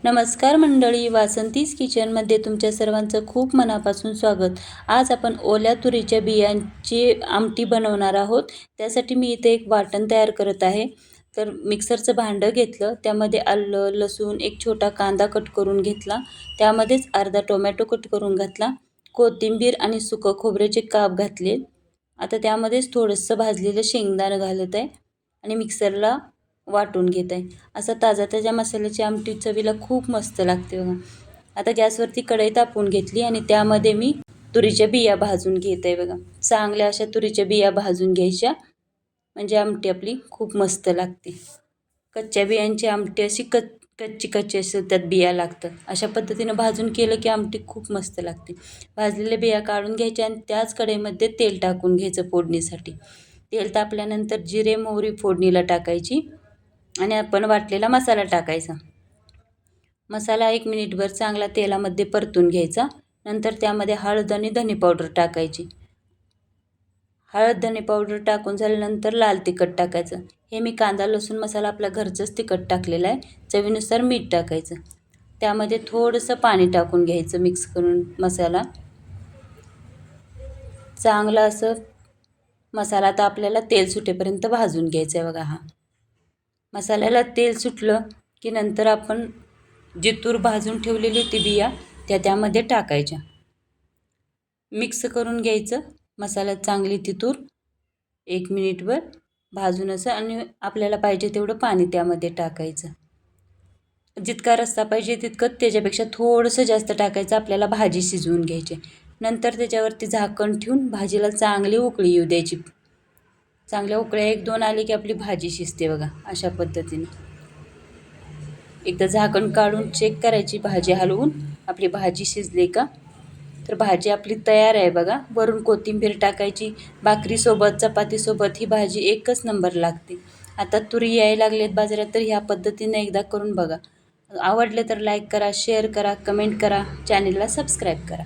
नमस्कार मंडळी, वासंतीज किचनमध्ये तुमच्या सर्वांचं खूप मनापासून स्वागत। आज आपण ओल्या तुरीच्या बियांची आमटी बनवणार आहोत। त्यासाठी मी इथे एक वाटण तयार करत आहे। तर मिक्सरचं भांडं घेतलं, त्यामध्ये आलं, लसूण, एक छोटा कांदा कट करून घेतला, त्यामध्येच अर्धा टोमॅटो कट करून घातला, कोथिंबीर आणि सुकं खोबऱ्याचे काप घातले। आता त्यामध्येच थोडंसं भाजलेलं शेंगदाणं घालत आहे आणि मिक्सरला वाटून घेत आहे। असा ताजा ताजा मसाल्याची आमटी चवीला खूप मस्त लागते बघा। आता गॅसवरती कढई तापवून घेतली आणि त्यामध्ये मी तुरीच्या बिया भाजून घेत आहे बघा। चांगल्या अशा तुरीच्या बिया भाजून घ्यायच्या, म्हणजे आमटी आपली खूप मस्त लागते। कच्च्या बियांची आमटी अशी कच्ची अशी त्यात बिया लागतात, अशा पद्धतीनं भाजून केलं की आमटी खूप मस्त लागते। भाजलेल्या बिया काढून घ्यायच्या आणि त्याच कढईमध्ये तेल टाकून घ्यायचं फोडणीसाठी। तेल तापल्यानंतर जिरे मोहरी फोडणीला टाकायची आणि आपण वाटलेला मसाला टाकायचा। मसाला 1 मिनिटभर चांगला तेलामध्ये परतून घ्यायचा। नंतर त्यामध्ये हळद आणि धने पावडर टाकायची। हळद धने पावडर टाकून झाल्यानंतर लाल तिखट टाकायचं। हे मी कांदा लसूण मसाला आपला घरचंच तिखट टाकलेला आहे। चवीनुसार मीठ टाकायचं। त्यामध्ये थोडंसं पाणी टाकून घ्यायचं मिक्स करून मसाला। चांगला असं मसाला आता आपल्याला तेल सुटेपर्यंत भाजून घ्यायचं आहे बघा। मसाल्याला तेल सुटलं की नंतर आपण जी तूर भाजून ठेवलेली होती बिया त्यामध्ये टाकायच्या। मिक्स करून घ्यायचं मसाल्यात चांगली ती तूर 1 मिनिटभर भाजून असं, आणि आपल्याला पाहिजे तेवढं पाणी त्यामध्ये टाकायचं। जितका रस्सा पाहिजे तितकं त्याच्यापेक्षा थोडंसं जास्त टाकायचं, आपल्याला भाजी शिजवून घ्यायची। नंतर त्याच्यावरती झाकण ठेवून भाजीला चांगली उकळी येऊ द्यायची। चांगल्या उकळ्या 1-2 आली की आपली भाजी शिजते बघा। अशा पद्धतीने एकदा झाकण काढून चेक करायची, भाजी हलवून आपली भाजी शिजली का। तर भाजी आपली तयार आहे बघा। वरून कोथिंबीर टाकायची। भाकरीसोबत चपातीसोबत ही भाजी एकच नंबर लागते। आता तुरी यायला लागलेत बाजारात, तर ह्या पद्धतीने एकदा करून बघा। आवडले तर लाईक करा, शेअर करा, कमेंट करा, चॅनलला सबस्क्राईब करा।